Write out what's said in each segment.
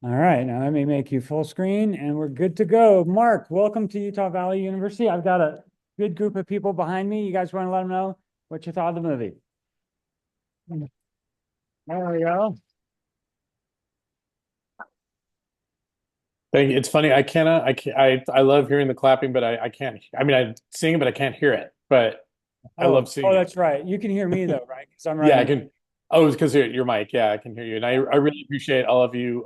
All right, now let me make you full screen and we're good to go. Mark, welcome to Utah Valley University. I've got a good group of people behind me. You guys want to let them know what you thought of the movie? There we go. Thank you. It's funny. I cannot. I can't. I love hearing the clapping, but I can't. I mean, I sing it, but I can't hear it. But I love Oh, seeing it. that's right. You can hear me though, right? Because I'm right Yeah, I in. can. Oh, it's because your mic. Yeah, I can hear you, and I really appreciate all of you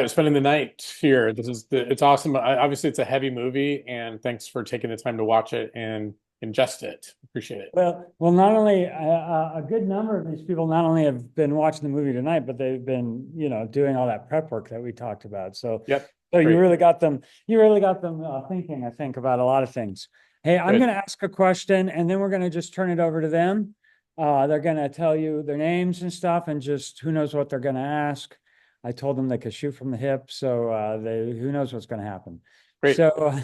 spending the night here. It's awesome. Obviously, it's a heavy movie, and thanks for taking the time to watch it and ingest it. Appreciate it. Well, not only a good number of these people not only have been watching the movie tonight, but they've been, doing all that prep work that we talked about. So, Yep. so you Great. really got them, you really got them thinking, I think, about a lot of things. Hey, I'm going Good. to ask a question, and then we're going to just turn it over to them. They're going to tell you their names and stuff, and just who knows what they're going to ask. I told them they could shoot from the hip, so they who knows what's going to happen. Great. So,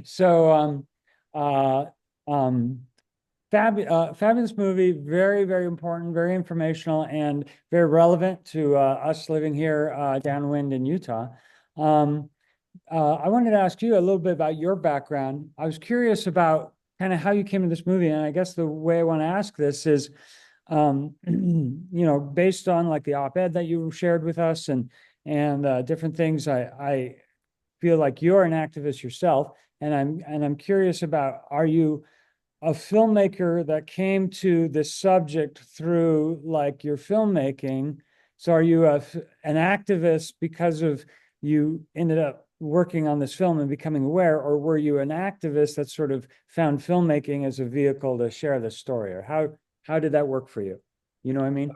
so uh, um, fabulous movie, very, very important, very informational, and very relevant to us living here downwind in Utah. Um, I wanted to ask you a little bit about your background. I was curious about kind of how you came to this movie, and I guess the way I want to ask this is, based on like the op-ed that you shared with us and different things, I feel like you're an activist yourself, and I'm curious about, are you a filmmaker that came to this subject through like your filmmaking? So are you an activist because of you ended up working on this film and becoming aware, or were you an activist that sort of found filmmaking as a vehicle to share the story? Or how did that work for you? You know what I mean?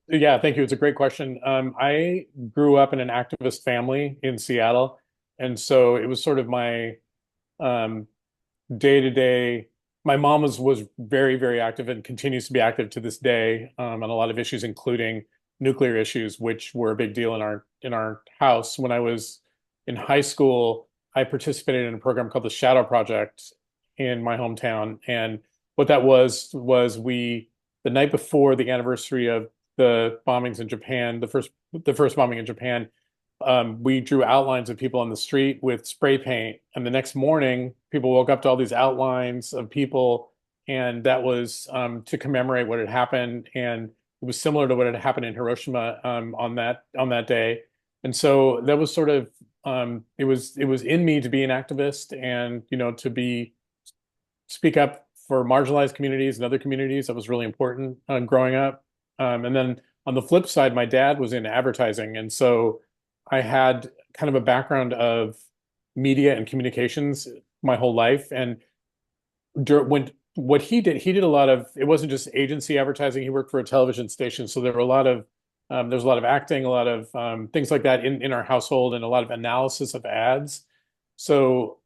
Yeah, thank you. It's a great question. I grew up in an activist family in Seattle, and so it was sort of my um, day to day. My mom was very, very active and continues to be active to this day on a lot of issues, including nuclear issues, which were a big deal in our house. When I was in high school, I participated in a program called the Shadow Project in my hometown, and what that was we the night before the anniversary of the bombings in Japan, the first bombing in Japan, we drew outlines of people on the street with spray paint. And the next morning, people woke up to all these outlines of people. And that was to commemorate what had happened. And it was similar to what had happened in Hiroshima on that day. And so that was sort of it was in me to be an activist and to be speak up for marginalized communities and other communities. That was really important growing up. And then on the flip side, my dad was in advertising, and so I had kind of a background of media and communications my whole life. And when what he did a lot of, it wasn't just agency advertising. He worked for a television station, so there were a lot of there's a lot of acting, a lot of things like that in our household, and a lot of analysis of ads. So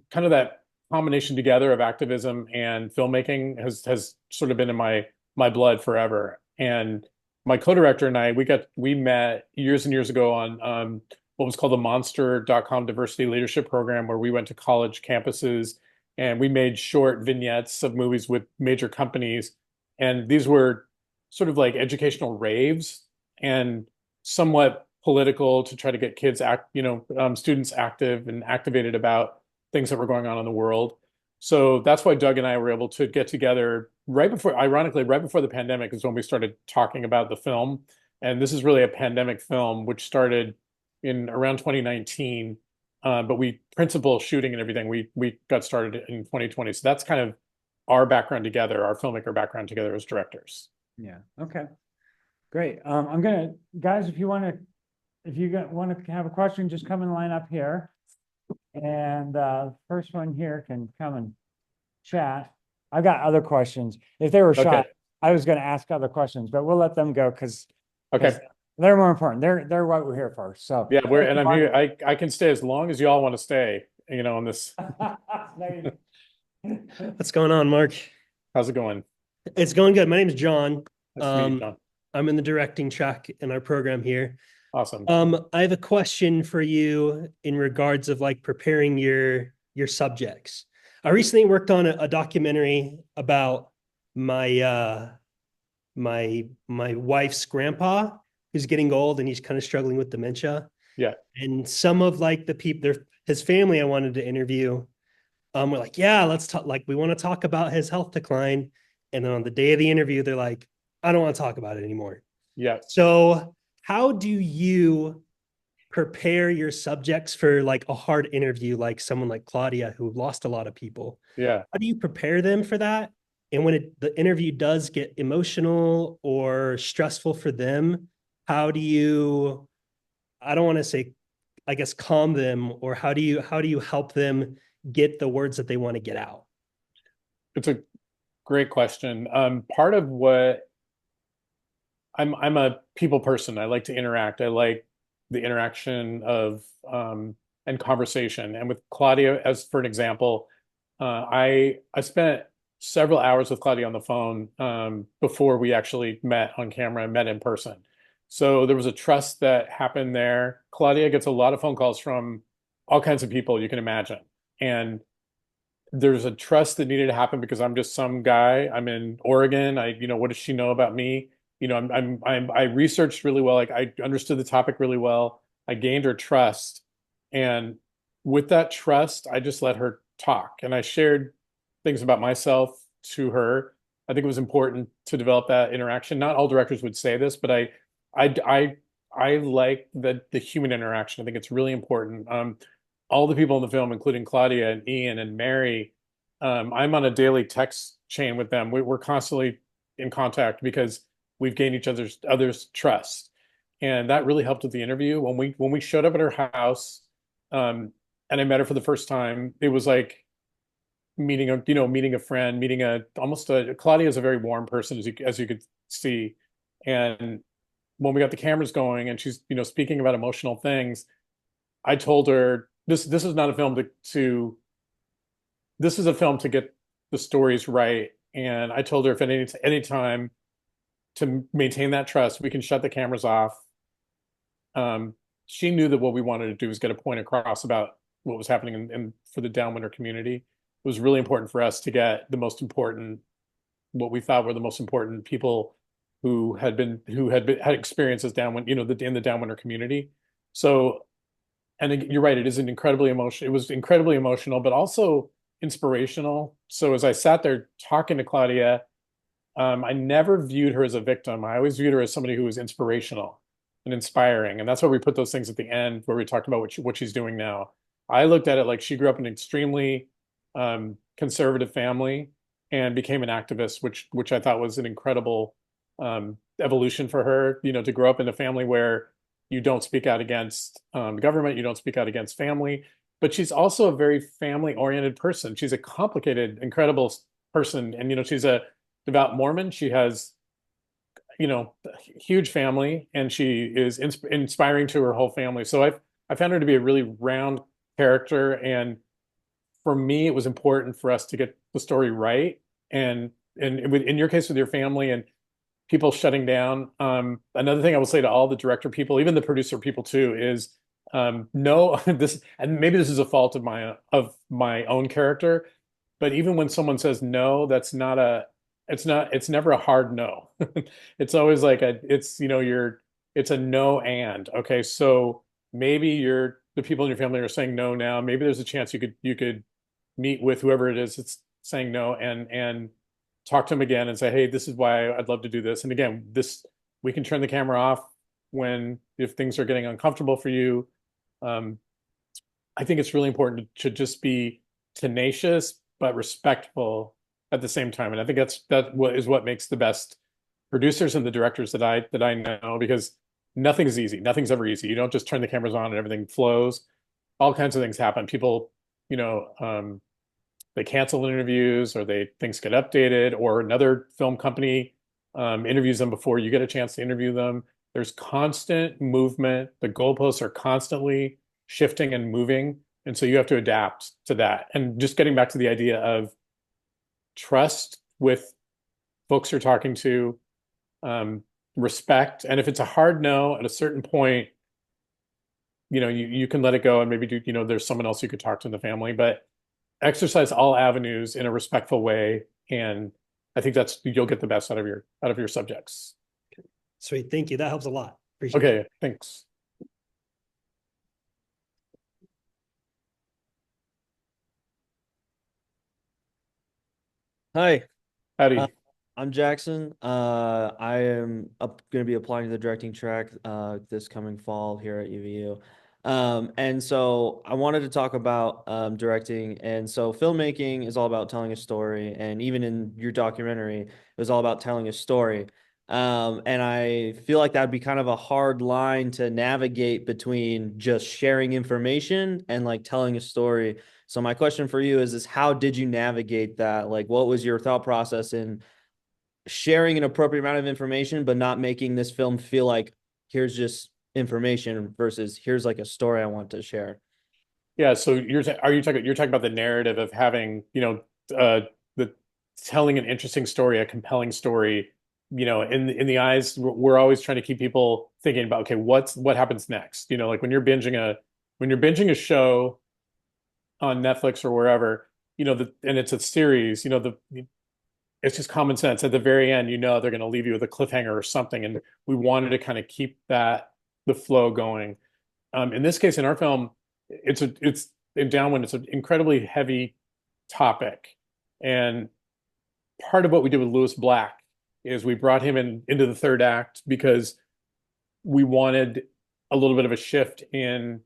kind of that combination together of activism and filmmaking has sort of been in my blood forever. And my co-director and I, we met years and years ago on what was called the Monster.com Diversity Leadership Program, where we went to college campuses and we made short vignettes of movies with major companies. And these were sort of like educational raves and somewhat political to try to get students active and activated about things that were going on in the world. So that's why Doug and I were able to get together ironically, right before the pandemic is when we started talking about the film. And this is really a pandemic film, which started in around 2019. But principal shooting and everything, we got started in 2020. So that's kind of our background together, our filmmaker background together as directors. Yeah. Okay. Great. I'm gonna, guys, if you want to have a question, just come and line up here. And first one here can come and chat. I've got other questions. If they were shy, Okay. I was going to ask other questions, but we'll let them go because Okay. they're more important. They're what we're here for. So Yeah, thank you, I'm Mark. here. I can stay as long as you all want to stay, on this. There you What's going on, Mark? How's it going? It's going good. My name is John. Nice to meet you, John. I'm in the directing track in our program here. Awesome. I have a question for you in regards of like preparing your subjects. I recently worked on a documentary about my my wife's grandpa, who's getting old and he's kind of struggling with dementia. Yeah. And some of like the people, his family I wanted to interview, we're like, yeah, let's talk. Like, we want to talk about his health decline. And then on the day of the interview, they're like, I don't want to talk about it anymore. Yeah. So how do you prepare your subjects for like a hard interview, like someone like Claudia, who lost a lot of people? Yeah. How do you prepare them for that? And when the interview does get emotional or stressful for them, how do you, I don't want to say, I guess, calm them, or how do you help them get the words that they want to get out? It's a great question. Part of what I'm a people person. I like to interact. I like the interaction of and conversation. And with Claudia, as for an example, I spent several hours with Claudia on the phone before we actually met on camera and met in person. So there was a trust that happened there. Claudia gets a lot of phone calls from all kinds of people you can imagine. And there's a trust that needed to happen because I'm just some guy. I'm in Oregon. What does she know about me? I researched really well. Like, I understood the topic really well. I gained her trust. And with that trust, I just let her talk. And I shared things about myself to her. I think it was important to develop that interaction. Not all directors would say this, but I like the human interaction. I think it's really important. All the people in the film, including Claudia and Ian and Mary, I'm on a daily text chain with them. We're constantly in contact because we've gained each other's trust, and that really helped with the interview. When we showed up at her house, and I met her for the first time, it was like meeting a friend, Claudia is a very warm person, as you could see. And when we got the cameras going and she's speaking about emotional things, I told her this is not a film this is a film to get the stories right. And I told her, if at any time, to maintain that trust, we can shut the cameras off. She knew that what we wanted to do was get a point across about what was happening for the Downwinder community. It was really important for us to get what we thought were the most important people who had experiences downwind, in the Downwinder community. So, and you're right, it was incredibly emotional, but also inspirational. So as I sat there talking to Claudia, I never viewed her as a victim. I always viewed her as somebody who was inspirational and inspiring. And that's why we put those things at the end where we talked about what she's doing now. I looked at it like she grew up in an extremely conservative family and became an activist, which I thought was an incredible evolution for her, to grow up in a family where you don't speak out against the government, you don't speak out against family, but she's also a very family-oriented person. She's a complicated, incredible person. And, she's a devout Mormon. She has, a huge family, and she is inspiring to her whole family. So I found her to be a really round character. And for me, it was important for us to get the story right. And in your case with your family and people shutting down, another thing I will say to all the director people, even the producer people too, is no, this, and maybe this is a fault of my own character, but even when someone says no, it's never a hard no. It's always like it's a no. And okay, so maybe the people in your family are saying no now. Maybe there's a chance you could meet with whoever it is that's saying no and talk to them again and say, hey, this is why I'd love to do this. And again, we can turn the camera off if things are getting uncomfortable for you. I think it's really important to just be tenacious but respectful at the same time. And I think that is what makes the best producers and the directors that I know, because nothing's easy. Nothing's ever easy. You don't just turn the cameras on and everything flows. All kinds of things happen. People, they cancel interviews, or things get updated, or another film company interviews them before you get a chance to interview them. There's constant movement. The goalposts are constantly shifting and moving. And so you have to adapt to that. And just getting back to the idea of trust with folks you're talking to, respect. And if it's a hard no at a certain point, you can let it go and maybe there's someone else you could talk to in the family, but exercise all avenues in a respectful way. And I think you'll get the best out of your subjects. Sweet. Thank you. That helps a lot. Appreciate it. Okay, thanks. Hi, Howdy. I'm Jackson. I am going to be applying to the directing track this coming fall here at UVU. And so I wanted to talk about directing. And so filmmaking is all about telling a story. And even in your documentary, it was all about telling a story. And I feel like that'd be kind of a hard line to navigate between just sharing information and like telling a story. So my question for you is how did you navigate that? Like, what was your thought process in sharing an appropriate amount of information, but not making this film feel like here's just information versus here's like a story I want to share? Yeah, so you're talking about the narrative of having, the telling an interesting story, a compelling story, in the eyes, we're always trying to keep people thinking about, okay, what happens next? Like when you're binging a show on Netflix or wherever, and it's a series, it's just common sense. At the very end, they're going to leave you with a cliffhanger or something, and we wanted to kind of keep the flow going. In this case, in our film, it's in Downwind. It's an incredibly heavy topic, and part of what we did with Lewis Black is we brought him into the third act because we wanted a little bit of a shift in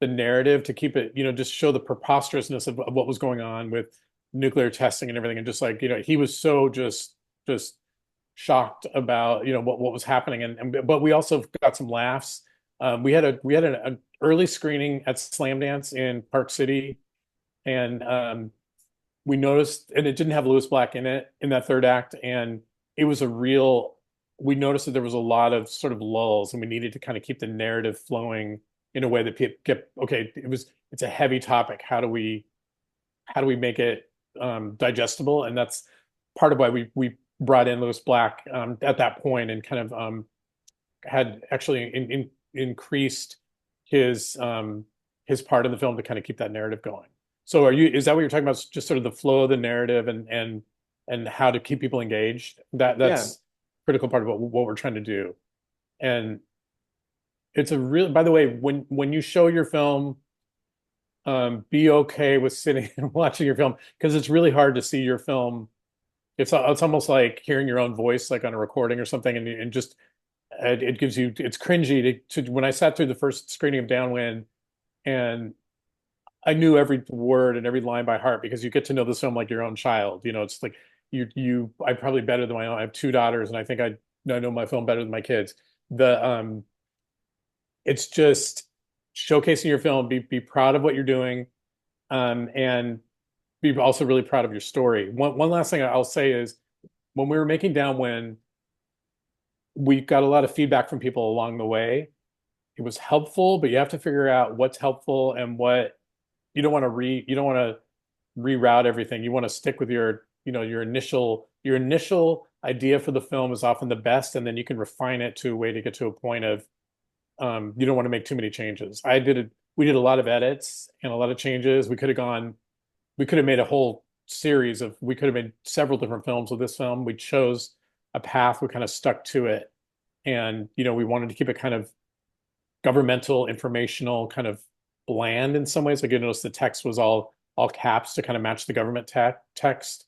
the narrative to keep it, just show the preposterousness of what was going on with nuclear testing and everything, and just like, he was so just shocked about what was happening, and but we also got some laughs. We had an early screening at Slam Dance in Park City, and we noticed, and it didn't have Lewis Black in it in that third act, and it was a real. We noticed that there was a lot of sort of lulls, and we needed to kind of keep the narrative flowing in a way that people get okay. It's a heavy topic. How do we make it digestible? And that's part of why we brought in Lewis Black at that point, and kind of had actually increased his his part in the film to kind of keep that narrative going. So is that what you're talking about? Just sort of the flow of the narrative and how to keep people engaged? Yeah. That's critical part of what we're trying to do. And it's a real, by the way, when you show your film, be okay with sitting and watching your film, because it's really hard to see your film. It's almost like hearing your own voice, like on a recording or something, and just it gives you, it's cringy to when I sat through the first screening of Downwind, and I knew every word and every line by heart, because you get to know the film like your own child. It's like I probably better than my own. I have two daughters, and I think I know my film better than my kids. It's just showcasing your film, be proud of what you're doing, and be also really proud of your story. One last thing I'll say is, when we were making Downwind, we got a lot of feedback from people along the way. It was helpful, but you have to figure out what's helpful and what you don't want to reroute everything. You want to stick with your initial idea for the film is often the best, and then you can refine it to a way to get to a point of you don't want to make too many changes. We did a lot of edits and a lot of changes. We could have made a whole series we could have made several different films with this film. We chose a path, we kind of stuck to it. And, we wanted to keep it kind of governmental, informational, kind of bland in some ways. Like, you notice the text was all caps to kind of match the government text.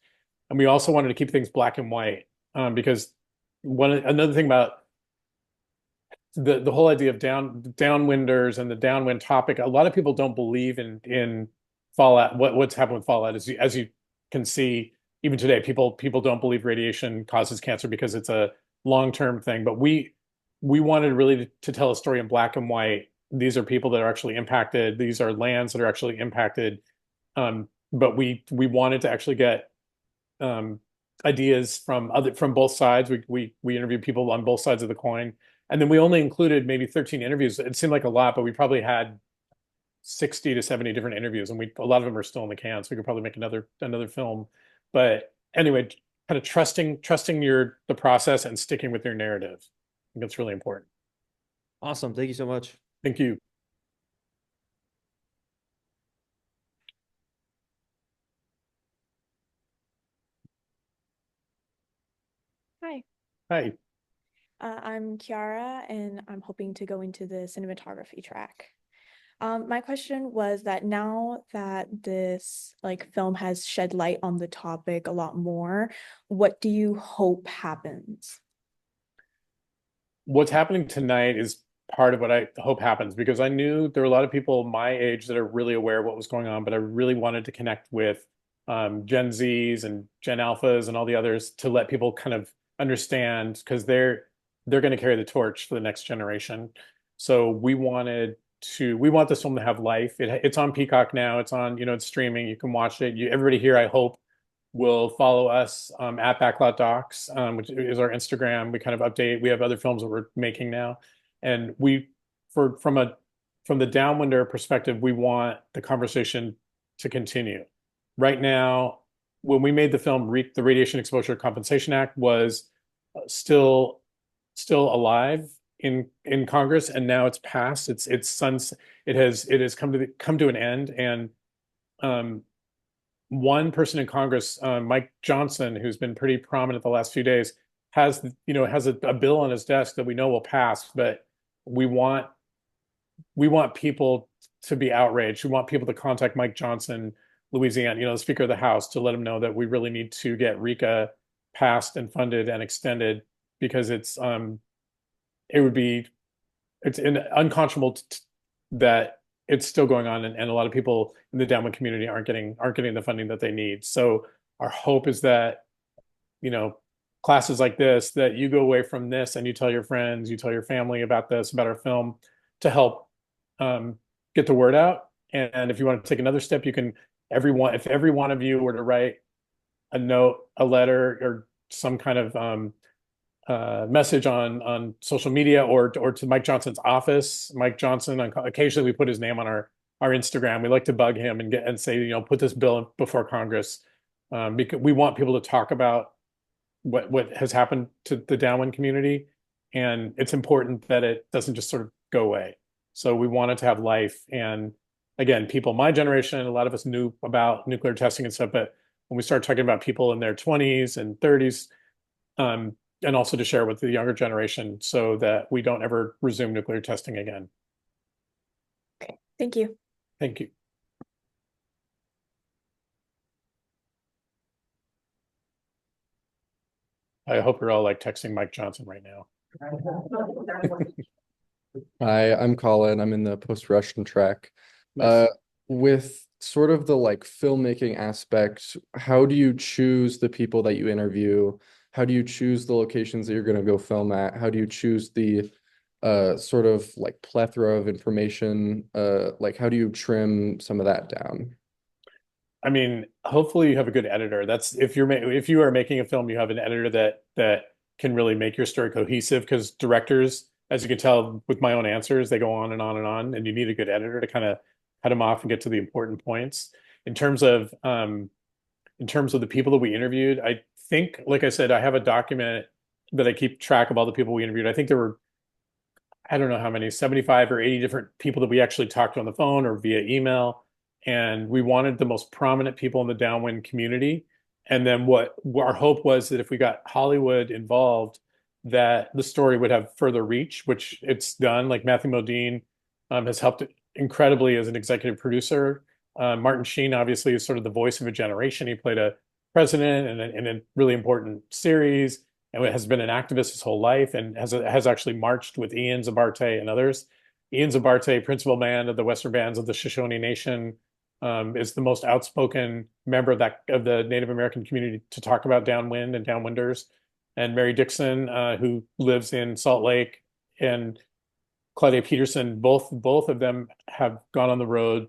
And we also wanted to keep things black and white, because another thing about the whole idea of downwinders and the downwind topic, a lot of people don't believe in fallout. What's happened with fallout is, as you can see, even today, people don't believe radiation causes cancer because it's a long-term thing. But we wanted really to tell a story in black and white. These are people that are actually impacted. These are lands that are actually impacted. But we wanted to actually get ideas from both sides. We interviewed people on both sides of the coin, and then we only included maybe 13 interviews. It seemed like a lot, but we probably had 60 to 70 different interviews, and a lot of them are still in the can. So we could probably make another film. But anyway, kind of trusting the process and sticking with your narrative. I think that's really important. Awesome. Thank you so much. Thank you. Hi. Hi. I'm Kiara, and I'm hoping to go into the cinematography track. My question was that now that this film has shed light on the topic a lot more, what do you hope happens? What's happening tonight is part of what I hope happens, because I knew there were a lot of people my age that are really aware of what was going on, but I really wanted to connect with Gen Zs and Gen Alphas and all the others to let people kind of understand, because they're going to carry the torch for the next generation. So we want this film to have life. It's on Peacock now. It's on, it's streaming. You can watch it. Everybody here, I hope, will follow us at Backlot Docs, which is our Instagram. We kind of update. We have other films that we're making now, and from the Downwinder perspective, we want the conversation to continue. Right now, when we made the film, the Radiation Exposure Compensation Act was still alive in Congress, and now it's passed. It has come to an end, and one person in Congress, Mike Johnson, who's been pretty prominent the last few days, has a bill on his desk that we know will pass, but we want people to be outraged. We want people to contact Mike Johnson, Louisiana, the Speaker of the House, to let him know that we really need to get RICA passed and funded and extended, because it's unconscionable that it's still going on, and a lot of people in the downwind community aren't getting the funding that they need. So our hope is that, classes like this, that you go away from this and you tell your friends, you tell your family about this, about our film, to help get the word out. And if you want to take another step, if every one of you were to write a note, a letter, or some kind of message on social media, or to Mike Johnson's office. Mike Johnson, occasionally we put his name on our Instagram. We like to bug him and say, put this bill before Congress, because we want people to talk about what has happened to the downwind community, and it's important that it doesn't just sort of go away. So we want it to have life. And again, people my generation, a lot of us knew about nuclear testing and stuff, but when we start talking about people in their 20s and 30s, and also to share with the younger generation, so that we don't ever resume nuclear testing again. Okay, thank you. Thank you. I hope you're all texting Mike Johnson right now. Hi, I'm Colin. I'm in the post-production track. Nice. With sort of the filmmaking aspect, how do you choose the people that you interview? How do you choose the locations that you're going to go film at? How do you choose the sort of plethora of information? How do you trim some of that down? I mean, hopefully you have a good editor. If you are making a film, you have an editor that can really make your story cohesive, because directors, as you can tell with my own answers, they go on and on and on, and you need a good editor to kind of cut them off and get to the important points. In terms of the people that we interviewed, I think, like I said, I have a document that I keep track of all the people we interviewed. I think there were, I don't know how many, 75 or 80 different people that we actually talked to on the phone or via email. And we wanted the most prominent people in the downwind community. And then what our hope was that if we got Hollywood involved, that the story would have further reach, which it's done. Like Matthew Modine has helped incredibly as an executive producer. Martin Sheen obviously is sort of the voice of a generation. He played a president in a really important series, and has been an activist his whole life, and has actually marched with Ian Zabarte and others. Ian Zabarte, principal man of the Western Bands of the Shoshone Nation, is the most outspoken member of the Native American community to talk about downwind and downwinders. And Mary Dixon, who lives in Salt Lake, and Claudia Peterson, both of them have gone on the road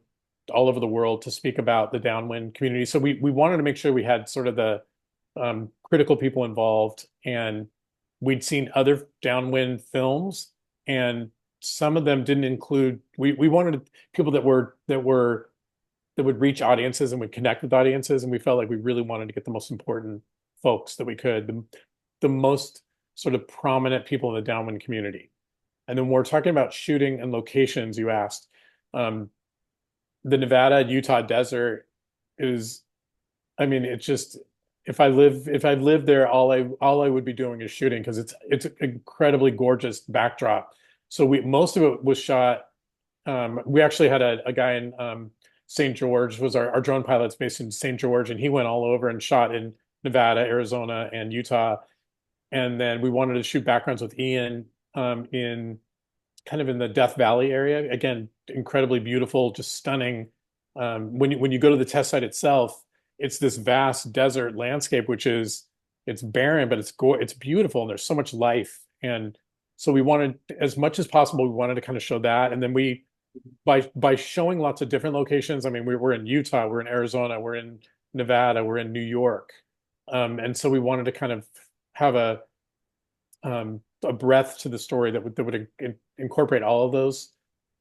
all over the world to speak about the downwind community. So we wanted to make sure we had sort of the critical people involved, and we'd seen other downwind films, and some of them didn't include. We wanted people that would reach audiences and would connect with audiences, and we felt like we really wanted to get the most important folks that we could, the most sort of prominent people in the downwind community. And then when we're talking about shooting and locations, you asked, the Nevada, Utah desert is, I mean, it's if I lived there, all I would be doing is shooting because it's an incredibly gorgeous backdrop. So most of it was shot. We actually had a guy in St. George was our drone pilot's based in St. George, and he went all over and shot in Nevada, Arizona, and Utah. And then we wanted to shoot backgrounds with Ian in kind of in the Death Valley area. Again, incredibly beautiful, just stunning. When you go to the test site itself, it's this vast desert landscape, it's barren, but it's beautiful, and there's so much life. And so we wanted, as much as possible, we wanted to kind of show that. And then by showing lots of different locations, I mean, we're in Utah, we're in Arizona, we're in Nevada, we're in New York. And so we wanted to kind of have a breadth to the story that would incorporate all of those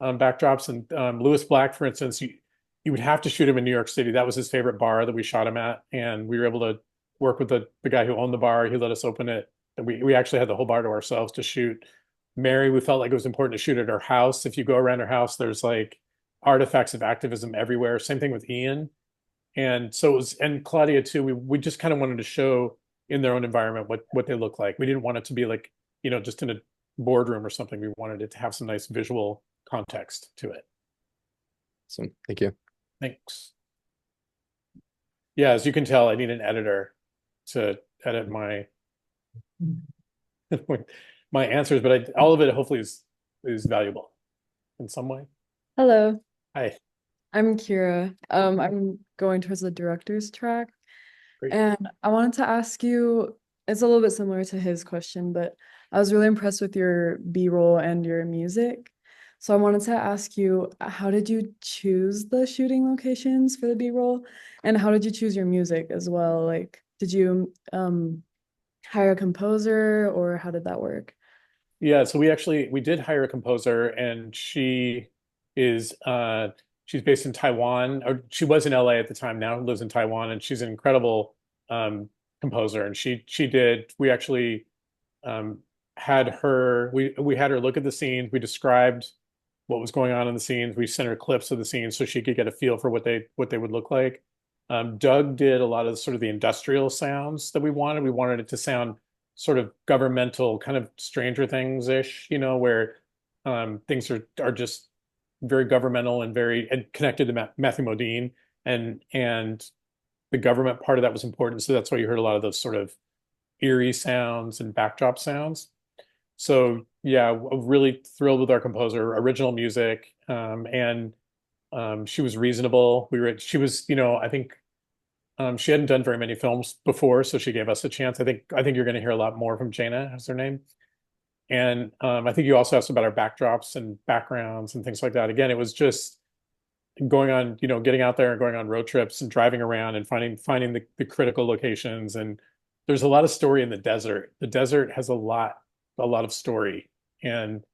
backdrops. And Lewis Black, for instance, you would have to shoot him in New York City. That was his favorite bar that we shot him at, and we were able to work with the guy who owned the bar. He let us open it, and we actually had the whole bar to ourselves to shoot. Mary, we felt like it was important to shoot at her house. If you go around her house, there's like artifacts of activism everywhere. Same thing with Ian. And so it was, and Claudia too, we just kind of wanted to show in their own environment what they look like. We didn't want it to be like, just in a boardroom or something. We wanted it to have some nice visual context to it. So thank you. Thanks. Yeah, as you can tell, I need an editor to edit my my answers, but all of it hopefully is valuable in some way. Hello, Hi. I'm Kira. I'm going towards the director's track, Great. and I wanted to ask you, it's a little bit similar to his question, but I was really impressed with your B-roll and your music. So I wanted to ask you, how did you choose the shooting locations for the B-roll? And how did you choose your music as well? Like, did you hire a composer, or how did that work? Yeah, so we did hire a composer, and she's based in Taiwan, or she was in LA at the time, now lives in Taiwan, and she's an incredible composer. And we actually had her look at the scenes. We described what was going on in the scenes. We sent her clips of the scenes so she could get a feel for what they would look like. Doug did a lot of sort of the industrial sounds that we wanted. We wanted it to sound sort of governmental, kind of Stranger Things-ish, where things are just very governmental and connected to Matthew Modine, and the government part of that was important. So that's why you heard a lot of those sort of eerie sounds and backdrop sounds. So yeah, really thrilled with our composer, original music, and she was reasonable. She was, I think she hadn't done very many films before, so she gave us a chance. I think you're going to hear a lot more from Jaina, is her name. And I think you also asked about our backdrops and backgrounds and things like that. Again, it was just going on, getting out there and going on road trips and driving around and finding the critical locations. And there's a lot of story in the desert. The desert has a lot of story, and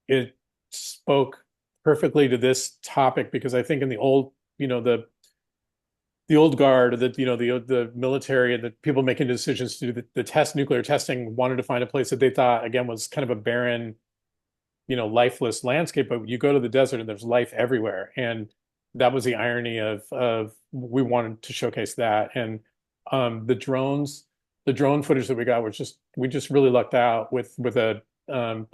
it spoke perfectly to this topic, because I think in the old, the old guard, the military, and the people making decisions to do the nuclear testing wanted to find a place that they thought, again, was kind of a barren, lifeless landscape. But you go to the desert and there's life everywhere. And that was the irony of we wanted to showcase that. And the drone footage that we got we just really lucked out with a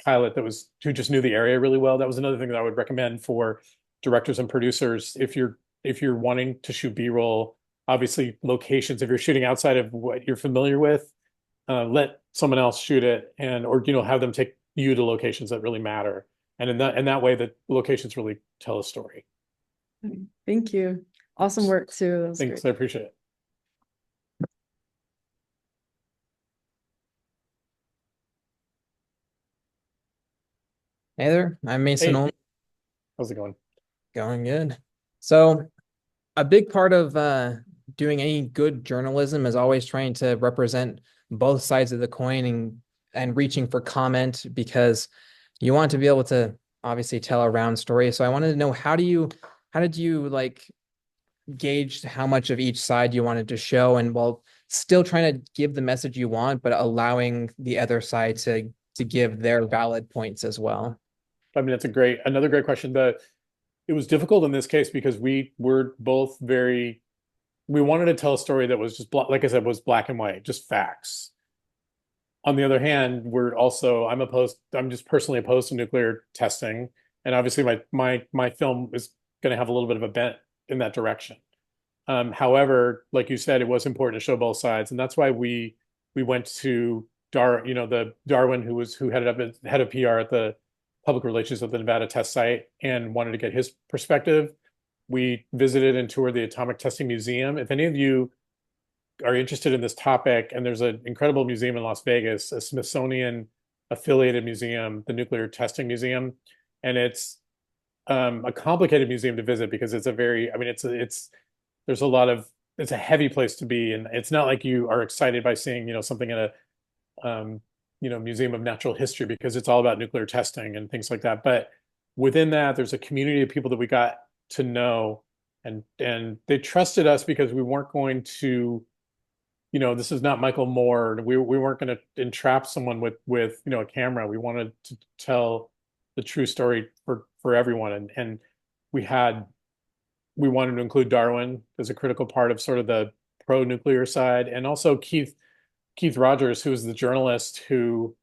pilot who just knew the area really well. That was another thing that I would recommend for directors and producers. If you're wanting to shoot B-roll, obviously locations, if you're shooting outside of what you're familiar with, let someone else shoot it, or have them take you to locations that really matter. And in that way, the locations really tell a story. Thank you. Awesome work too. That was Thanks, great. I appreciate it. Hey there, I'm Mason Hey. Olney. How's it going? Going good. So a big part of doing any good journalism is always trying to represent both sides of the coin and reaching for comment, because you want to be able to obviously tell a round story. So I wanted to know, how did you like gauge how much of each side you wanted to show, and while still trying to give the message you want, but allowing the other side to give their valid points as well? I mean, that's another great question. It was difficult in this case because we were both very we wanted to tell a story that was just like I said, was black and white, just facts. On the other hand, I'm just personally opposed to nuclear testing. And obviously my film is going to have a little bit of a bent in that direction. However, like you said, it was important to show both sides. And that's why we went to the Darwin, who head of PR at the public relations of the Nevada test site, and wanted to get his perspective. We visited and toured the Atomic Testing Museum. If any of you are interested in this topic, and there's an incredible museum in Las Vegas, a Smithsonian affiliated museum, the Nuclear Testing Museum, and it's a complicated museum to visit because it's there's a lot of, it's a heavy place to be, and it's not like you are excited by seeing something in a Museum of Natural History, because it's all about nuclear testing and things like that. But within that, there's a community of people that we got to know, and they trusted us because we weren't going to, this is not Michael Moore. We weren't going to entrap someone with a camera. We wanted to tell the true story for everyone, and we wanted to include Darwin as a critical part of sort of the pro-nuclear side, and also Keith Rogers, who was the journalist who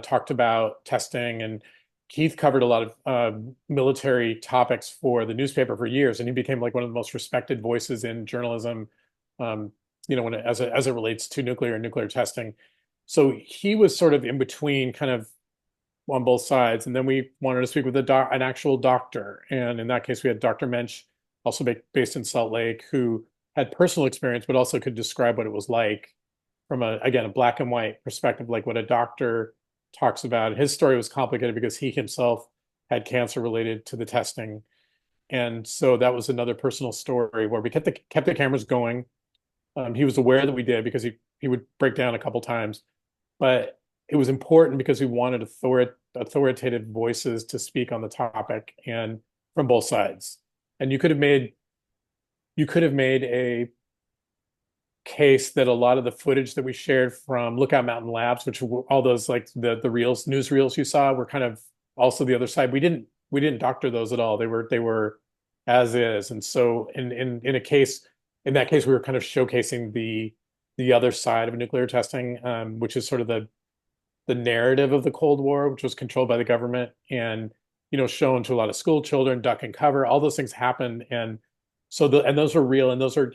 talked about testing. And Keith covered a lot of military topics for the newspaper for years, and he became like one of the most respected voices in journalism, as it relates to nuclear and nuclear testing. So he was sort of in between, kind of on both sides. And then we wanted to speak with an actual doctor, and in that case, we had Dr. Mensch, also based in Salt Lake, who had personal experience, but also could describe what it was like from a black and white perspective, like what a doctor talks about. His story was complicated because he himself had cancer related to the testing. And so that was another personal story where we kept the cameras going. He was aware that we did, because he would break down a couple times, but it was important because we wanted authoritative voices to speak on the topic, and from both sides. And you could have made a case that a lot of the footage that we shared from Lookout Mountain Labs, which were all those, like the news reels you saw, were kind of also the other side. We didn't doctor those at all. They were as is. And so in that case, we were kind of showcasing the other side of nuclear testing, which is sort of the narrative of the Cold War, which was controlled by the government, and shown to a lot of school children, duck and cover. All those things happened, and so those were real, and those are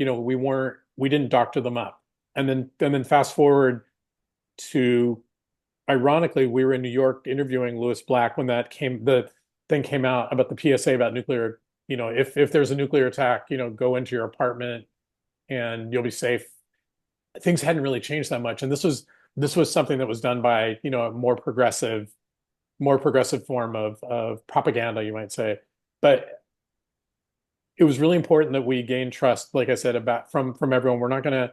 we didn't doctor them up. And then fast forward to, ironically, we were in New York interviewing Lewis Black when the thing came out about the PSA about nuclear. If there's a nuclear attack, go into your apartment and you'll be safe. Things hadn't really changed that much, and this was something that was done by a more progressive form of propaganda, you might say. But it was really important that we gain trust, like I said, from everyone. We're not gonna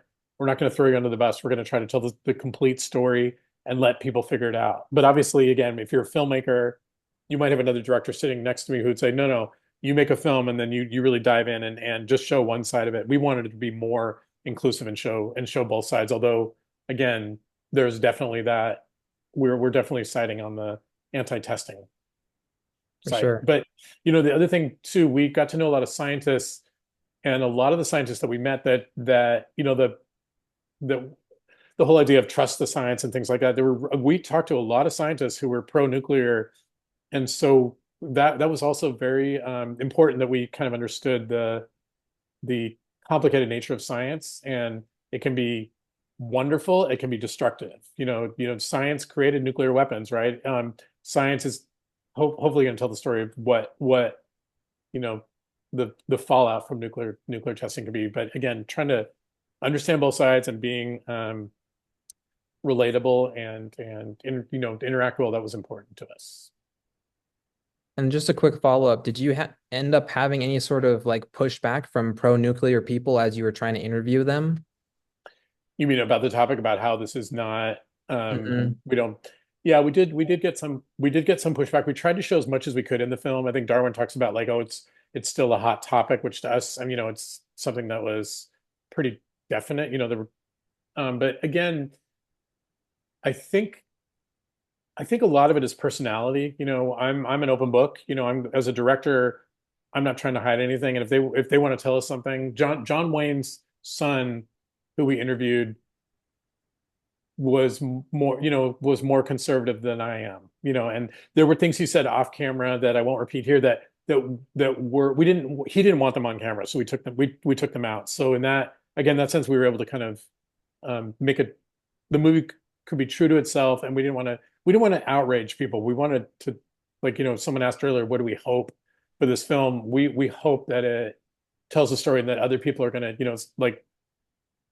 throw you under the bus. We're gonna try to tell the complete story and let people figure it out. But obviously, again, if you're a filmmaker, you might have another director sitting next to me who'd say, no, you make a film and then you really dive in and just show one side of it. We wanted it to be more inclusive and show both sides. Although, again, there's definitely that we're definitely siding on the anti-testing side. Sure. But the other thing too, we got to know a lot of scientists, and a lot of the scientists that we met that the whole idea of trust the science and things like that. We talked to a lot of scientists who were pro-nuclear, and so that was also very important that we kind of understood the complicated nature of science, and it can be wonderful, it can be destructive. Science created nuclear weapons, right? Science is hopefully going to tell the story of what the fallout from nuclear testing can be. But again, trying to understand both sides and being relatable and interact well, that was important to us. And just a quick follow-up, did you end up having any sort of like pushback from pro-nuclear people as you were trying to interview them? You mean about the topic about how this is not we don't. Yeah, we did get some pushback. We tried to show as much as we could in the film. I think Darwin talks about like, oh, it's still a hot topic, which to us, it's something that was pretty definite. But again, I think a lot of it is personality. I'm an open book. I'm, as a director, I'm not trying to hide anything. And if they want to tell us something, John Wayne's son, who we interviewed, was more conservative than I am, and there were things he said off camera that I won't repeat here that were he didn't want them on camera, so we took them out. So in that sense, we were able to kind of make the movie could be true to itself, and we didn't want to outrage people. We wanted to, like, someone asked earlier, what do we hope for this film? We hope that it tells a story and that other people are going to, like,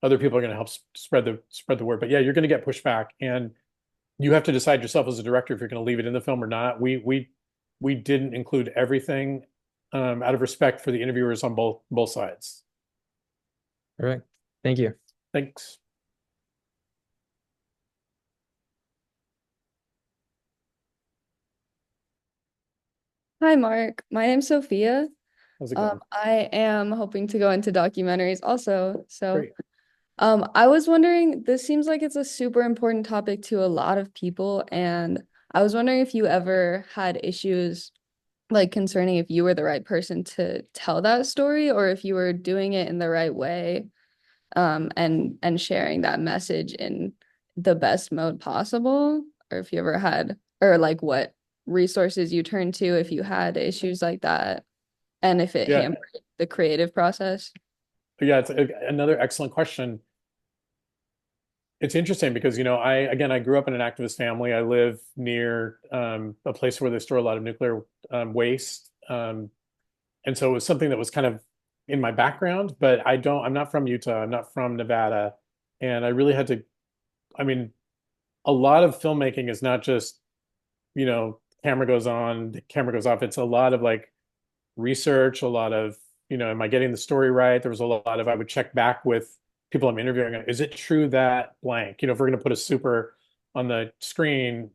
other people are going to help spread the word. But yeah, you're going to get pushback, and you have to decide yourself as a director if you're going to leave it in the film or not. We didn't include everything out of respect for the interviewers on both sides. All right. Thank you. Thanks. Hi, Mark. My name's Sophia. How's it going? I am hoping to go into documentaries also. So, Great. I was wondering, this seems like it's a super important topic to a lot of people, and I was wondering if you ever had issues like concerning if you were the right person to tell that story, or if you were doing it in the right way, and sharing that message in the best mode possible, or if you ever had, or like what resources you turned to if you had issues like that, and if it Yeah. hampered the creative process. Yeah, it's another excellent question. It's interesting because, I grew up in an activist family. I live near a place where they store a lot of nuclear waste. And so it was something that was kind of in my background, but I'm not from Utah. I'm not from Nevada. And I really had to, I mean, a lot of filmmaking is not just, camera goes on, the camera goes off. It's a lot of like research, a lot of, am I getting the story right? There was a lot of, I would check back with people I'm interviewing. Is it true that blank? If we're going to put a super on the screen,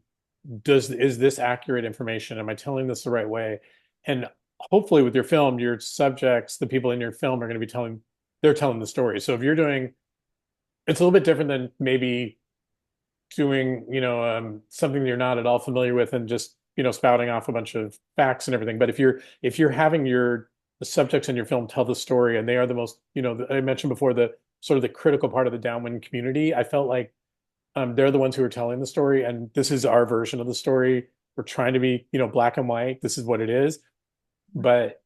is this accurate information? Am I telling this the right way? And hopefully with your film, your subjects, the people in your film are going to be they're telling the story. So if you're doing, it's a little bit different than maybe doing, something that you're not at all familiar with and just, spouting off a bunch of facts and everything. But if you're having the subjects in your film tell the story, and they are the most, I mentioned before, the sort of the critical part of the downwind community, I felt like they're the ones who are telling the story, and this is our version of the story. We're trying to be, black and white. This is what it is. But,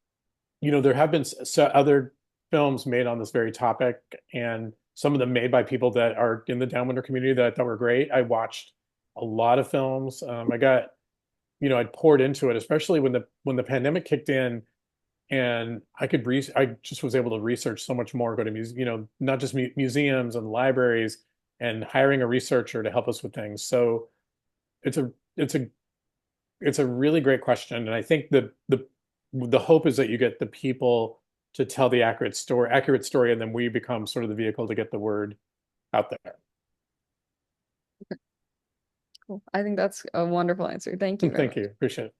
there have been other films made on this very topic, and some of them made by people that are in the downwinder community that I thought were great. I watched a lot of films. I got, I'd poured into it, especially when the pandemic kicked in, and I just was able to research so much more, go to not just museums and libraries, and hiring a researcher to help us with things. So it's a really great question, and I think the hope is that you get the people to tell the accurate story, and then we become sort of the vehicle to get the word out there. Cool. I think that's a wonderful answer. Thank you very Thank you. Appreciate it.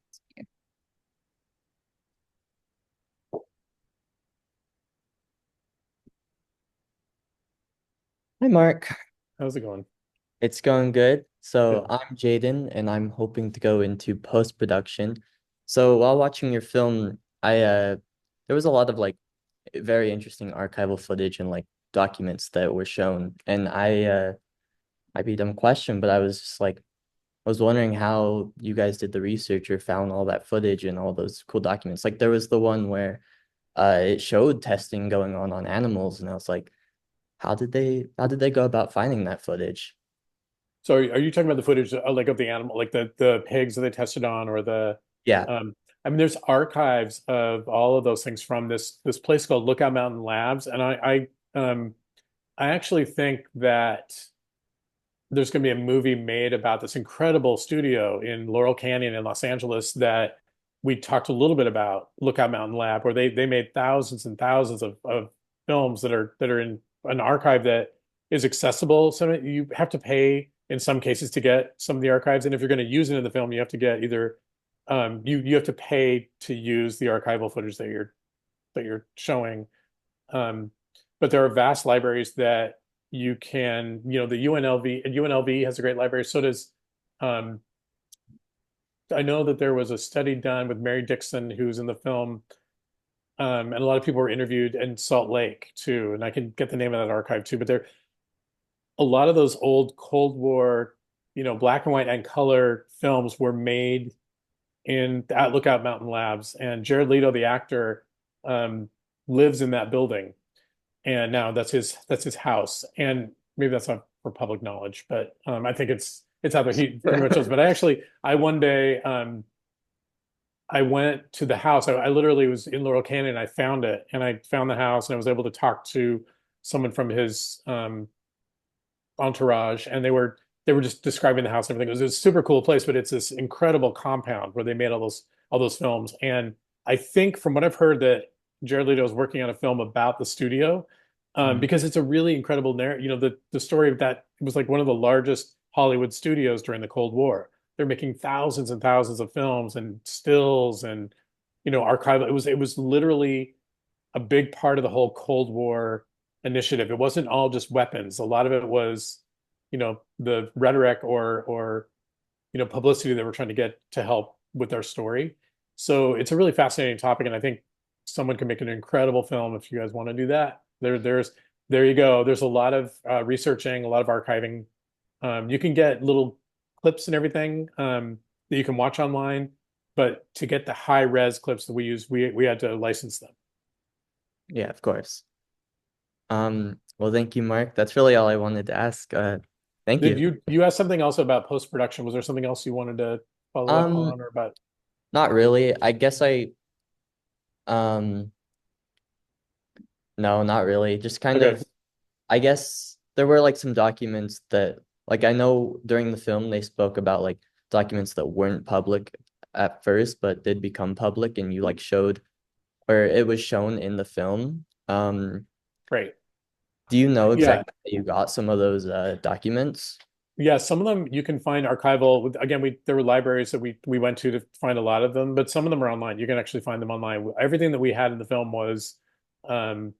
Hi, Mark. How's it going? It's going good. So Good. I'm Jaden, and I'm hoping to go into post-production. So while watching your film, there was a lot of like very interesting archival footage and like documents that were shown. And might be a dumb question, but I was just like, I was wondering how you guys did the research or found all that footage and all those cool documents. Like there was the one where it showed testing going on animals, and I was like, how did they go about finding that footage? So are you talking about the footage like of the animal, like the pigs that they tested on, or Yeah. there's archives of all of those things from this place called Lookout Mountain Labs, and I actually think that there's going to be a movie made about this incredible studio in Laurel Canyon in Los Angeles that we talked a little bit about, Lookout Mountain Lab, where they made thousands and thousands of films that are in an archive that is accessible. So you have to pay in some cases to get some of the archives, and if you're going to use it in the film, you have to get either you have to pay to use the archival footage that you're showing. But there are vast libraries that you can, the UNLV has a great library. So does I know that there was a study done with Mary Dixon, who's in the film, and a lot of people were interviewed in Salt Lake too, and I can get the name of that archive too. But there, a lot of those old Cold War, black and white and color films were made at Lookout Mountain Labs, and Jared Leto, the actor, um, lives in that building, and now that's his house, and maybe that's not for public knowledge, but I think it's out there. He pretty much knows. But I one day I went to the house. I literally was in Laurel Canyon. And I found it, and I found the house, and I was able to talk to someone from his entourage, and they were just describing the house and everything. It was a super cool place, but it's this incredible compound where they made all those films. And I think from what I've heard that Jared Leto is working on a film about the studio, because it's a really incredible narrative. The story of that, it was like one of the largest Hollywood studios during the Cold War. They're making thousands and thousands of films and stills and archival. It was literally a big part of the whole Cold War initiative. It wasn't all just weapons. A lot of it was, the rhetoric or publicity that we're trying to get to help with our story. So it's a really fascinating topic, and I think someone can make an incredible film if you guys want to do that. There you go. There's a lot of researching, a lot of archiving. You can get little clips and everything that you can watch online, but to get the high res clips that we use, we had to license them. Yeah, of course. Well, thank you, Mark. That's really all I wanted to ask. Thank Did you. you asked something else about post-production? Was there something else you wanted to follow up Um, on or about? Not really. I guess um, no, not really. Just kind Okay. of, I guess there were like some documents that, like, I know during the film they spoke about like documents that weren't public at first, but did become public, and you like showed, or it was shown in the film. Great. Do you know Yeah. exactly how you got some of those documents? Yeah, some of them you can find archival. Again, there were libraries that we went to find a lot of them, but some of them are online. You can actually find them online. Everything that we had in the film was, um,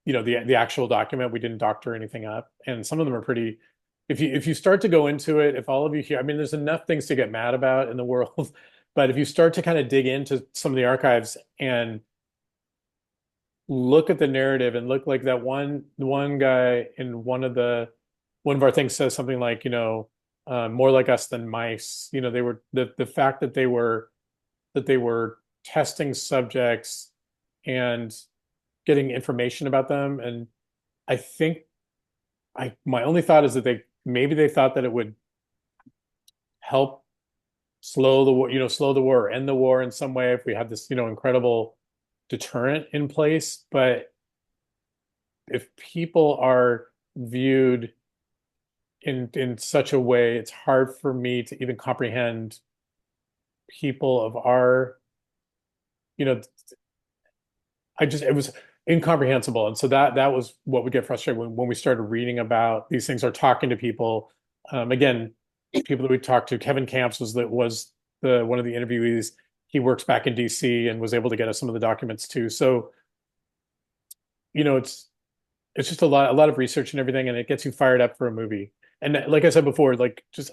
the actual document. We didn't doctor anything up, and some of them are pretty. If you start to go into it, if all of you here, I mean, there's enough things to get mad about in the world, but if you start to kind of dig into some of the archives and look at the narrative and look like that one guy in one of our things says something like, more like us than mice. They were the fact that they were testing subjects and getting information about them. And I think my only thought is that they thought that it would help slow the war, slow the war, or end the war in some way if we had this, incredible deterrent in place. But if people are viewed in such a way, it's hard for me to even comprehend people of our, you know, it was incomprehensible. And so that was what would get frustrated when we started reading about these things or talking to people. Again, people that we talked to, Kevin Camps was the one of the interviewees. He works back in DC and was able to get us some of the documents too. So, it's just a lot of research and everything, and it gets you fired up for a movie. And like I said before, like just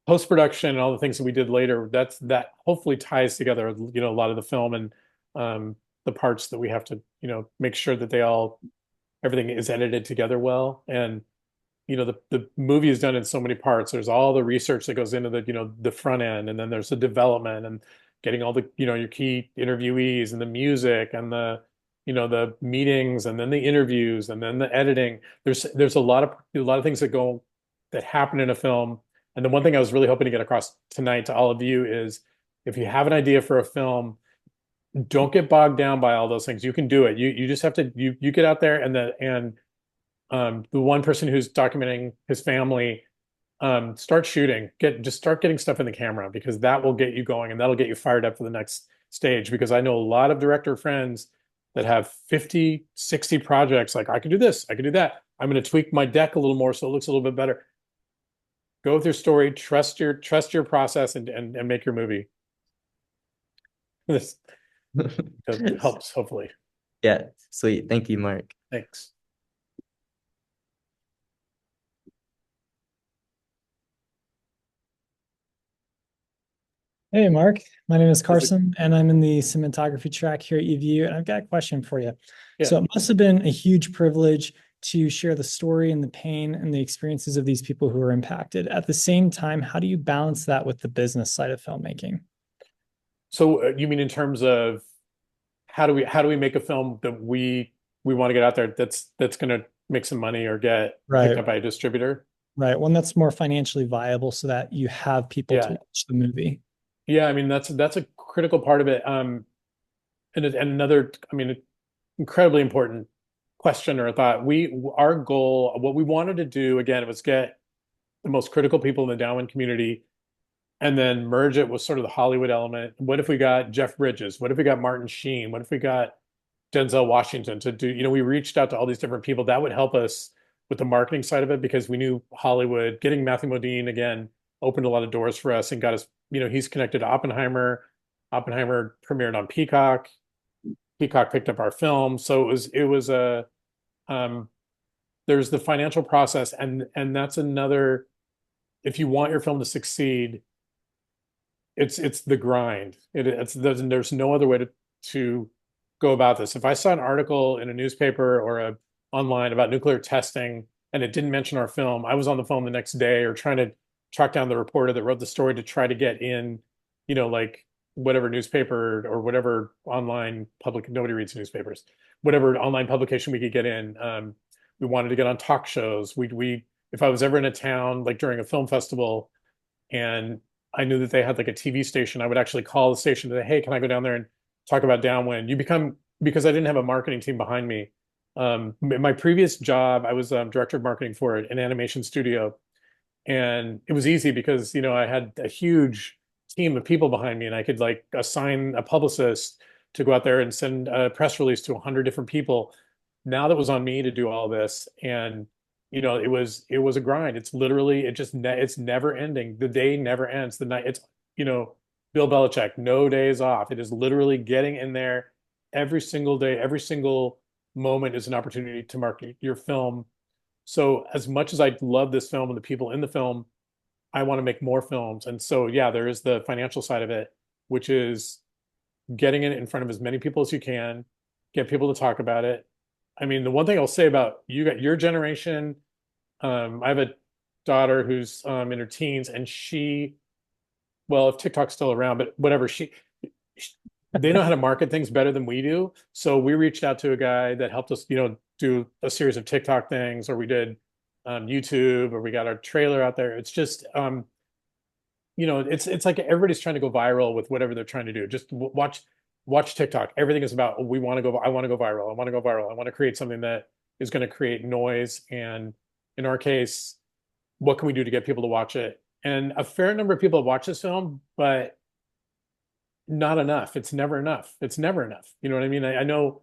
post-production and all the things that we did later, that hopefully ties together, a lot of the film and the parts that we have to, make sure that everything is edited together well. And the movie is done in so many parts. There's all the research that goes into the front end, and then there's the development and getting all the, your key interviewees and the music and the meetings and then the interviews and then the editing. There's a lot of things that happen in a film. And the one thing I was really hoping to get across tonight to all of you is, if you have an idea for a film, don't get bogged down by all those things. You can do it. You just have to you get out there, and the one person who's documenting his family, start shooting. Just start getting stuff in the camera, because that will get you going and that'll get you fired up for the next stage. Because I know a lot of director friends that have 50, 60 projects. Like, I can do this, I can do that. I'm going to tweak my deck a little more so it looks a little bit better. Go with your story, trust your process, and make your movie. This helps, hopefully. Yeah, sweet. Thank you, Mark. Thanks. Hey, Mark. My name is How's it- Carson, and I'm in the cinematography track here at UVU. And I've got a question for you. Yeah. So it must have been a huge privilege to share the story and the pain and the experiences of these people who were impacted. At the same time, how do you balance that with the business side of filmmaking? So you mean in terms of how do we make a film that we want to get out there that's going to make some money or get picked Right, up by a distributor? right. One that's more financially viable so that you have people to Yeah. watch the movie. Yeah, I mean that's a critical part of it. And another, I mean, incredibly important question or thought. Our goal, what we wanted to do again, was get the most critical people in the downwind community and then merge it with sort of the Hollywood element. What if we got Jeff Bridges? What if we got Martin Sheen? What if we got Denzel Washington to do, we reached out to all these different people that would help us with the marketing side of it because we knew Hollywood, getting Matthew Modine again opened a lot of doors for us and got us, he's connected to Oppenheimer. Oppenheimer premiered on Peacock. Peacock picked up our film. So it was um there's the financial process and that's another, if you want your film to succeed, it's the grind. There's no other way to go about this. If I saw an article in a newspaper or online about nuclear testing and it didn't mention our film, I was on the phone the next day or trying to track down the reporter that wrote the story to try to get in, like whatever newspaper or whatever online public, nobody reads newspapers, whatever online publication we could get in. We wanted to get on talk shows. If I was ever in a town, like during a film festival, and I knew that they had like a TV station, I would actually call the station to say, hey, can I go down there and talk about Downwind? Because I didn't have a marketing team behind me. In my previous job, I was director of marketing for an animation studio. And it was easy because, I had a huge team of people behind me and I could like assign a publicist to go out there and send a press release to 100 different people. Now that was on me to do all this. And, it was a grind. It's literally, it's never ending. The day never ends. The night, you know, Bill Belichick, no days off. It is literally getting in there every single day, every single moment is an opportunity to market your film. So as much as I love this film and the people in the film, I want to make more films. And so, yeah, there is the financial side of it, which is getting it in front of as many people as you can, get people to talk about it. I mean, the one thing I'll say about you got your generation, I have a daughter who's in her teens and well, if TikTok's still around, but whatever, they know how to market things better than we do. So we reached out to a guy that helped us, do a series of TikTok things, or we did YouTube, or we got our trailer out there. It's just, it's like everybody's trying to go viral with whatever they're trying to do. Just watch TikTok. Everything is about, we want to go, I want to go viral. I want to go viral. I want to create something that is going to create noise. And in our case, what can we do to get people to watch it? And a fair number of people have watched this film, but not enough. It's never enough. It's never enough. You know what I mean? I know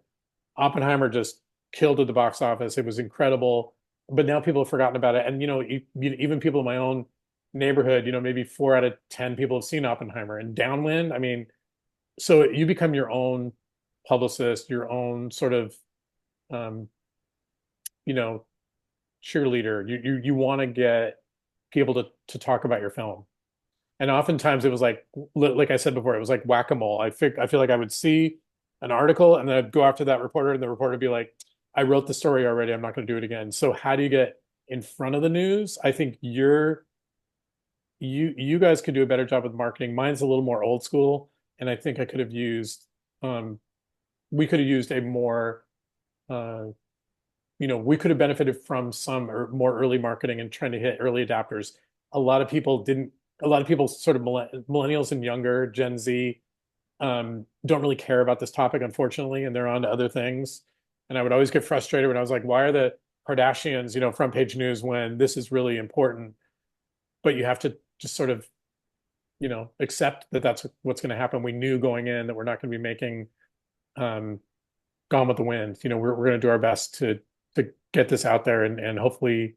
Oppenheimer just killed at the box office. It was incredible, but now people have forgotten about it. And even people in my own neighborhood, maybe 4 out of 10 people have seen Oppenheimer and Downwind. I mean, so you become your own publicist, your own sort of, um, you know, cheerleader. You want to get people to talk about your film. And oftentimes it was like I said before, it was like whack-a-mole. I feel like I would see an article and then I'd go after that reporter and the reporter would be like, I wrote the story already. I'm not going to do it again. So how do you get in front of the news? I think you guys could do a better job with marketing. Mine's a little more old school. And I think I could have used, we could have used a more, we could have benefited from some or more early marketing and trying to hit early adapters. A lot of people didn't, a lot of people sort of millennials and younger, Gen Z, don't really care about this topic, unfortunately, and they're on to other things. And I would always get frustrated when I was like, why are the Kardashians, front page news when this is really important? But you have to just sort of, accept that that's what's going to happen. We knew going in that we're not going to be making Gone with the Wind. We're going to do our best to get this out there and hopefully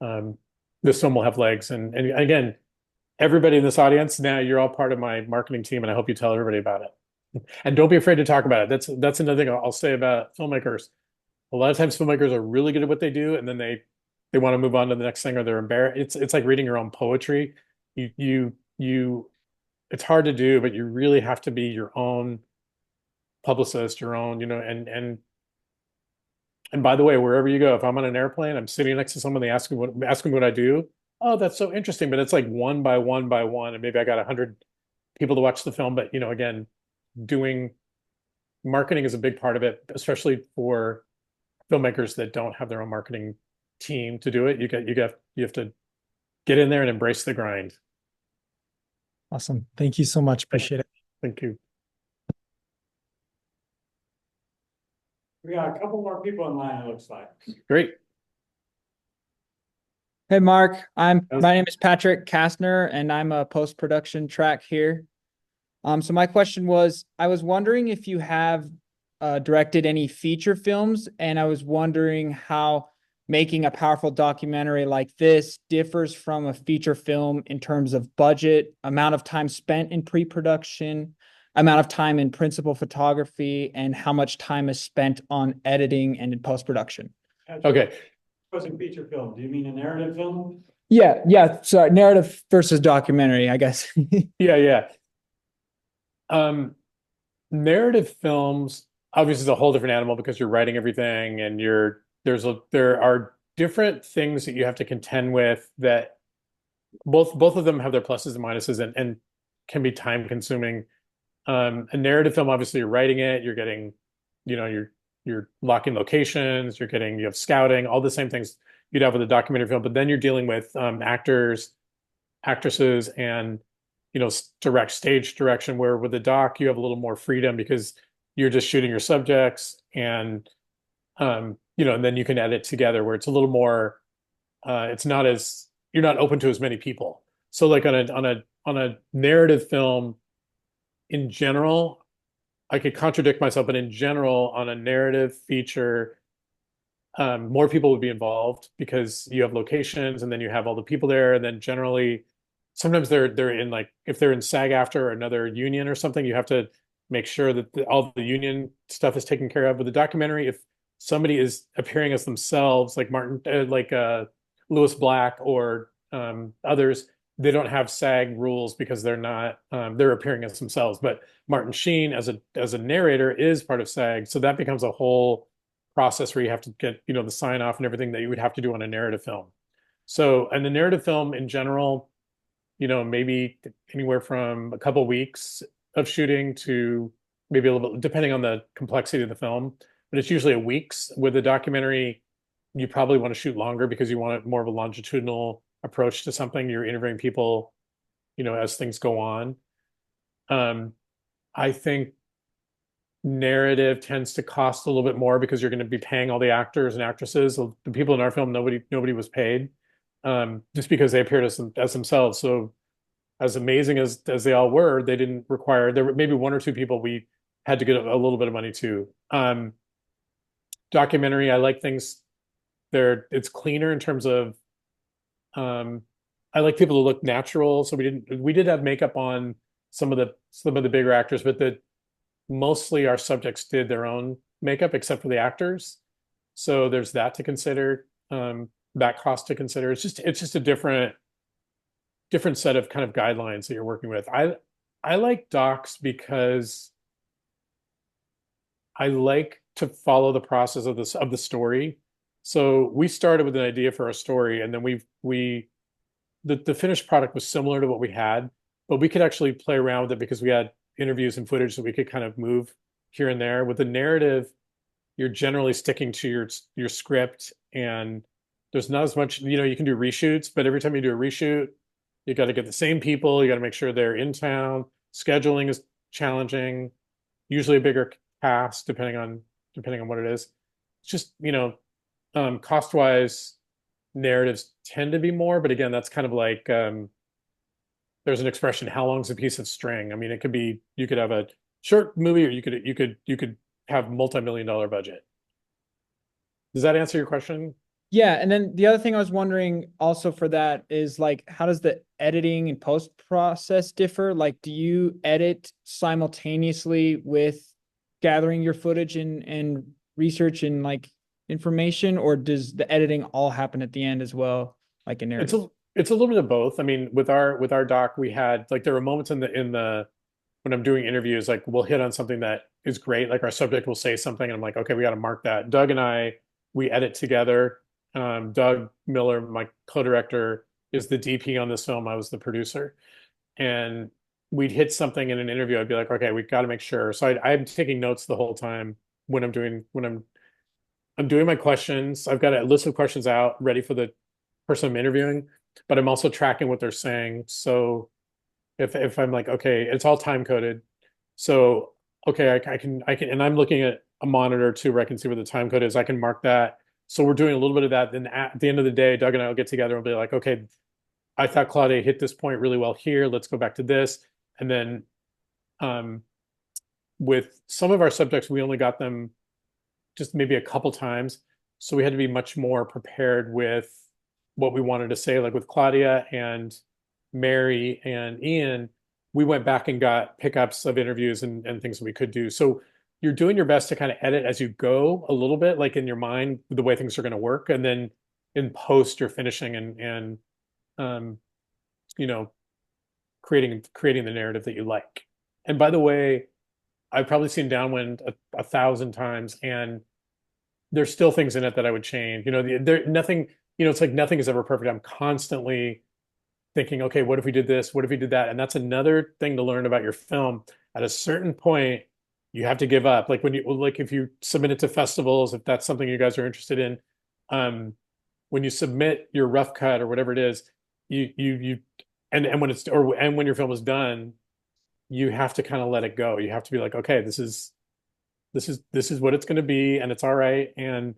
this film will have legs. And again, everybody in this audience, now you're all part of my marketing team, and I hope you tell everybody about it. And don't be afraid to talk about it. That's another thing I'll say about filmmakers. A lot of times filmmakers are really good at what they do, and then they want to move on to the next thing, or they're embarrassed. It's like reading your own poetry. You it's hard to do, but you really have to be your own publicist, your own, and by the way, wherever you go, if I'm on an airplane, I'm sitting next to someone, they ask me what I do. Oh, that's so interesting. But it's like one by one by one, and maybe I got 100 people to watch the film. But again, doing marketing is a big part of it, especially for filmmakers that don't have their own marketing team to do it. You have to get in there and embrace the grind. Awesome. Thank you so much. Appreciate it. Thank you. We got a couple more people in line, it looks like. Great. Hey, Mark, my name is Patrick Kastner, and I'm a post-production track here. So my question was, I was wondering if you have directed any feature films, and I was wondering how making a powerful documentary like this differs from a feature film in terms of budget, amount of time spent in pre-production, amount of time in principal photography, and how much time is spent on editing and in post-production. Okay. What's a feature film? Do you mean a narrative film? Yeah. Sorry, narrative versus documentary, I guess. Yeah. Narrative films obviously is a whole different animal because you're writing everything and there are different things that you have to contend with that both of them have their pluses and minuses and can be time consuming. A narrative film, obviously you're writing it, you're getting, you're locking locations, you have scouting, all the same things you'd have with a documentary film, but then you're dealing with actors, actresses, and direct stage direction, where with the doc you have a little more freedom because you're just shooting your subjects and and then you can edit together where it's a little more it's not as you're not open to as many people. So like on a narrative film, in general, I could contradict myself, but in general, on a narrative feature, more people would be involved because you have locations and then you have all the people there. And then generally, sometimes they're in like, if they're in SAG-AFTRA or another union or something, you have to make sure that all the union stuff is taken care of. With the documentary, if somebody is appearing as themselves, like Lewis Black or others, they don't have SAG rules because they're not they're appearing as themselves. But Martin Sheen as a narrator is part of SAG, so that becomes a whole process where you have to get the sign off and everything that you would have to do on a narrative film. So in the narrative film in general, maybe anywhere from a couple weeks of shooting to maybe a little bit, depending on the complexity of the film, but it's usually a weeks. With a documentary, you probably want to shoot longer because you want more of a longitudinal approach to something. You're interviewing people, as things go on. I think narrative tends to cost a little bit more because you're going to be paying all the actors and actresses. The people in our film, nobody was paid, just because they appeared as themselves. So as amazing as they all were, they didn't require, there were maybe one or two people we had to get a little bit of money to. Documentary, I like things it's cleaner in terms of I like people to look natural. So we did have makeup on some of the bigger actors, but mostly our subjects did their own makeup except for the actors. So there's that to consider, that cost to consider. It's just a different set of kind of guidelines that you're working with. I like docs because I like to follow the process of the story. So we started with an idea for our story, and then the finished product was similar to what we had, but we could actually play around with it because we had interviews and footage that we could kind of move here and there. With the narrative, you're generally sticking to your script, and there's not as much, you can do reshoots, but every time you do a reshoot, you got to get the same people, you got to make sure they're in town. Scheduling is challenging, usually a bigger cast depending on what it is. It's just, cost-wise, narratives tend to be more, but again, that's kind of like there's an expression, how long's a piece of string? I mean, it could be, you could have a short movie, or you could have multi-million-dollar budget. Does that answer your question? Yeah, and then the other thing I was wondering also for that is like, how does the editing and post process differ? Like, do you edit simultaneously with gathering your footage and research and like information, or does the editing all happen at the end as well, like in narrative? It's a little bit of both. I mean, with our doc, we had like there were moments in the when I'm doing interviews, like we'll hit on something that is great. Like our subject will say something, and I'm like, okay, we got to mark that. Doug and I, we edit together. Doug Miller, my co-director, is the DP on this film. I was the producer, and we'd hit something in an interview. I'd be like, okay, we've got to make sure. So I'm taking notes the whole time when I'm doing my questions. I've got a list of questions out ready for the person I'm interviewing, but I'm also tracking what they're saying. So if I'm like, okay, it's all time coded. So okay, I can, and I'm looking at a monitor too where I can see where the time code is. I can mark that. So we're doing a little bit of that. Then at the end of the day, Doug and I will get together and be like, okay, I thought Claudia hit this point really well here. Let's go back to this. And then um, with some of our subjects, we only got them just maybe a couple times. So we had to be much more prepared with what we wanted to say. Like with Claudia and Mary and Ian, we went back and got pickups of interviews and things that we could do. So you're doing your best to kind of edit as you go a little bit, like in your mind, the way things are going to work. And then in post, you're finishing and um, you know, creating the narrative that you like. And by the way, I've probably seen Downwind a thousand times, and there's still things in it that I would change. You know, there nothing. You know, it's like nothing is ever perfect. I'm constantly thinking, okay, what if we did this? What if we did that? And that's another thing to learn about your film. At a certain point, you have to give up. Like if you submit it to festivals, if that's something you guys are interested in, when you submit your rough cut or whatever it is, you and when your film is done, you have to kind of let it go. You have to be like, okay, this is what it's going to be, and it's all right. And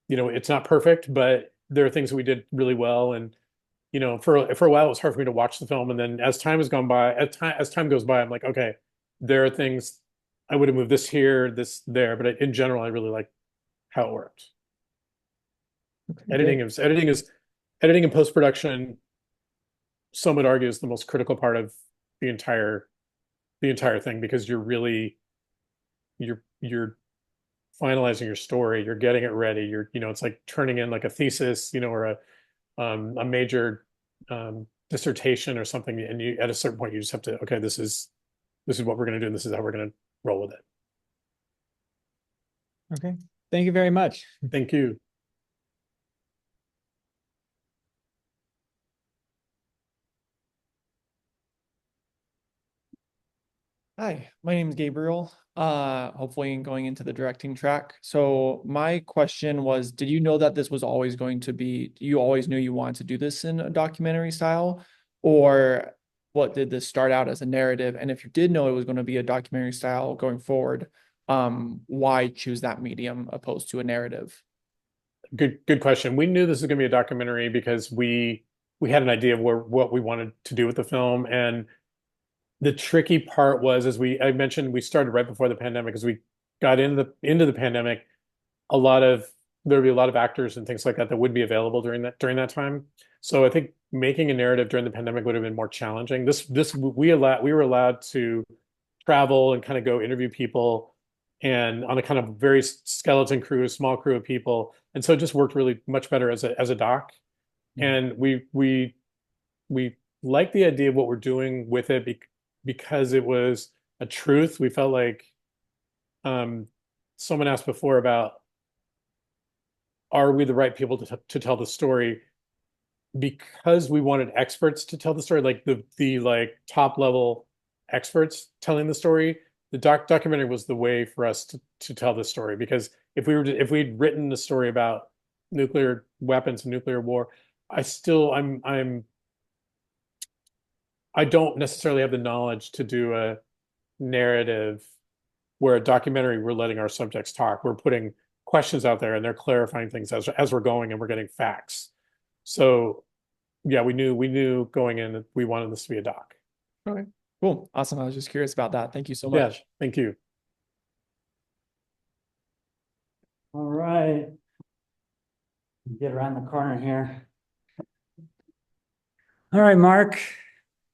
you know, it's not perfect, but there are things that we did really well. And you know, for a while, it was hard for me to watch the film. And then as time has gone by, as time goes by, I'm like, okay, there are things I would have moved this here, this there, but in general, I really like how it worked. Okay, Editing and post production. Some would argue is the most critical part of the entire thing, because you're finalizing your story, you're getting it ready, it's like turning in like a thesis, or a major dissertation or something, and you at a certain point you just have to, okay, this is what we're going to do, and this is how we're going to roll with it. Okay, thank you very much. Thank you. Hi, my name is Gabriel. Hopefully going into the directing track. So my question was, did you know that this was always going to be, you always knew you wanted to do this in a documentary style? Or what, did this start out as a narrative? And if you did know it was going to be a documentary style going forward, why choose that medium opposed to a narrative? Good question. We knew this was going to be a documentary because we had an idea of what we wanted to do with the film. And the tricky part was, as I mentioned, we started right before the pandemic. As we got into the pandemic, there'd be a lot of actors and things like that would be available during that time. So I think making a narrative during the pandemic would have been more challenging. We were allowed to travel and kind of go interview people, and on a kind of very skeleton crew, small crew of people, and so it just worked really much better as a doc. And we like the idea of what we're doing with it because it was a truth. We felt like someone asked before about, are we the right people to tell the story? Because we wanted experts to tell the story, like the like top level experts telling the story. The documentary was the way for us to tell the story, because if we'd written the story about nuclear weapons and nuclear war, I don't necessarily have the knowledge to do a narrative. Where a documentary, we're letting our subjects talk. We're putting questions out there and they're clarifying things as we're going, and we're getting facts. So yeah, we knew going in that we wanted this to be a doc. Okay, cool. Awesome. I was just curious about that. Thank you so Yeah, much. thank you. All right. Get around the corner here. All right, Mark.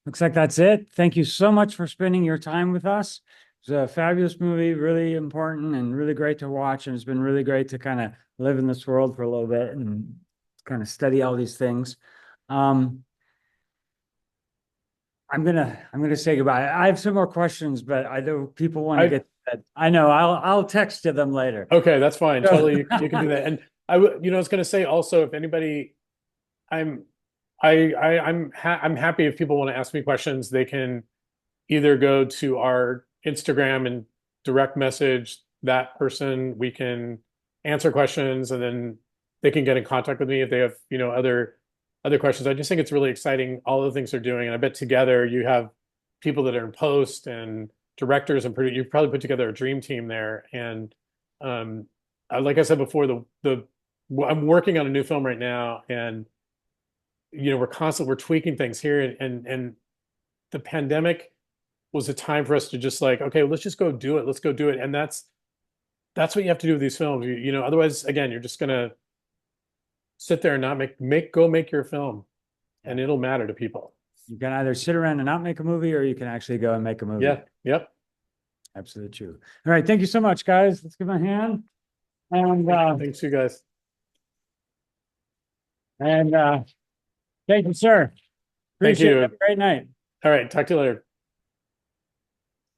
Looks like that's it. Thank you so much for spending your time with us. It's a fabulous movie, really important and really great to watch. And it's been really great to kind of live in this world for a little bit and kind of study all these things. I'm gonna say goodbye. I have some more questions, but I know people want to I- get that. I know, I'll text to them later. Okay, that's fine. So- Totally, you can do that. And I was going to say also, if anybody, I'm happy if people want to ask me questions, they can either go to our Instagram and direct message that person. We can answer questions, and then they can get in contact with me if they have, other questions. I just think it's really exciting, all the things they're doing. And I bet together you have people that are in post and directors and you've probably put together a dream team there. And like I said before, I'm working on a new film right now, and we're tweaking things here, and the pandemic was a time for us to just like, okay, let's just go do it. Let's go do it. And that's what you have to do with these films. Otherwise, again, you're just gonna sit there and not go make your film, and it'll matter to people. You can either sit around and not make a movie, or you can actually go and make a movie. Yeah. Yep. Absolutely true. All right. Thank you so much, guys. Let's give them a hand. And Thanks, you guys. thank you, sir. Thank Appreciate it. you. Have a great night. All right. Talk to you later.